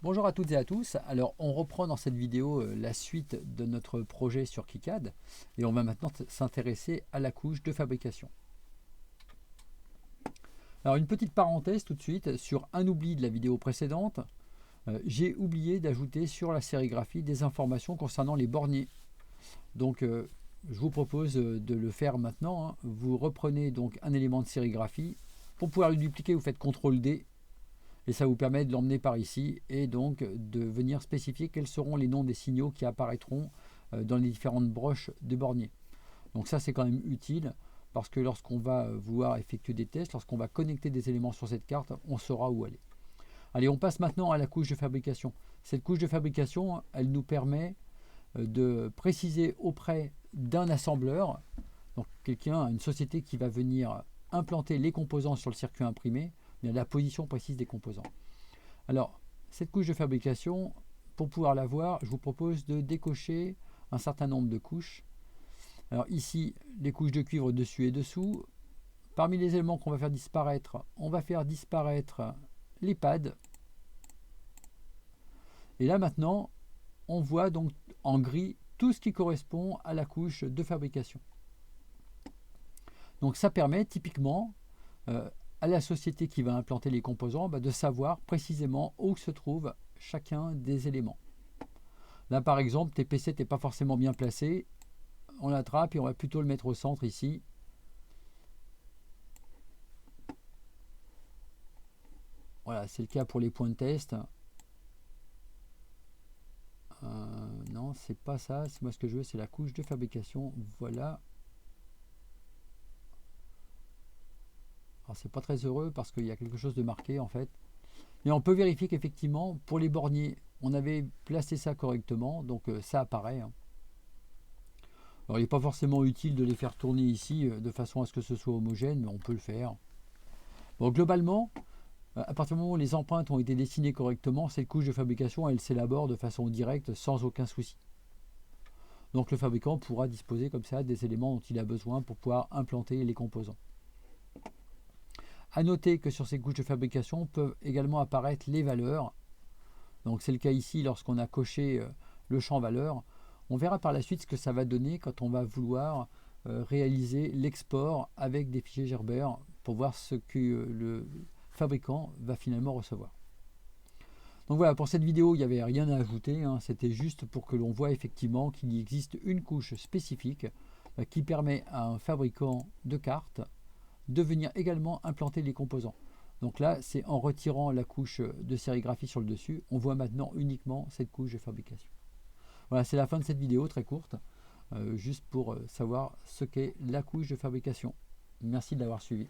Bonjour à toutes et à tous. Alors on reprend dans cette vidéo la suite de notre projet sur KiCad et on va maintenant s'intéresser à la couche de fabrication. Alors une petite parenthèse tout de suite sur un oubli de la vidéo précédente. J'ai oublié d'ajouter sur la sérigraphie des informations concernant les borniers. Donc je vous propose de le faire maintenant. Vous reprenez donc un élément de sérigraphie. Pour pouvoir le dupliquer, vous faites CTRL D. Et ça vous permet de l'emmener par ici et donc de venir spécifier quels seront les noms des signaux qui apparaîtront dans les différentes broches de bornier. Donc ça c'est quand même utile parce que lorsqu'on va vouloir effectuer des tests, lorsqu'on va connecter des éléments sur cette carte, on saura où aller. Allez, on passe maintenant à la couche de fabrication. Cette couche de fabrication, elle nous permet de préciser auprès d'un assembleur, donc quelqu'un, une société qui va venir implanter les composants sur le circuit imprimé, la position précise des composants. Alors, cette couche de fabrication, pour pouvoir la voir, je vous propose de décocher un certain nombre de couches. Alors ici, les couches de cuivre dessus et dessous. Parmi les éléments qu'on va faire disparaître, on va faire disparaître les pads. Et là maintenant, on voit donc en gris tout ce qui correspond à la couche de fabrication. Donc ça permet typiquement à la société qui va implanter les composants de savoir précisément où se trouve chacun des éléments. Là par exemple, TP7 n'est pas forcément bien placé, on l'attrape et on va plutôt le mettre au centre ici. Voilà, c'est le cas pour les points de test. Non, c'est pas ça, moi ce que je veux c'est la couche de fabrication, voilà. Alors c'est pas très heureux parce qu'il y a quelque chose de marqué en fait. Mais on peut vérifier qu'effectivement, pour les borniers, on avait placé ça correctement, donc ça apparaît. Alors il n'est pas forcément utile de les faire tourner ici de façon à ce que ce soit homogène, mais on peut le faire. Bon, globalement, à partir du moment où les empreintes ont été dessinées correctement, cette couche de fabrication, elle s'élabore de façon directe sans aucun souci. Donc le fabricant pourra disposer comme ça des éléments dont il a besoin pour pouvoir implanter les composants. A noter que sur ces couches de fabrication peuvent également apparaître les valeurs. Donc c'est le cas ici lorsqu'on a coché le champ valeur. On verra par la suite ce que ça va donner quand on va vouloir réaliser l'export avec des fichiers Gerber pour voir ce que le fabricant va finalement recevoir. Donc voilà, pour cette vidéo, il n'y avait rien à ajouter. C'était juste pour que l'on voit effectivement qu'il existe une couche spécifique qui permet à un fabricant de cartes de venir également implanter les composants. Donc là, c'est en retirant la couche de sérigraphie sur le dessus, on voit maintenant uniquement cette couche de fabrication. Voilà, c'est la fin de cette vidéo très courte, juste pour savoir ce qu'est la couche de fabrication. Merci de l'avoir suivi.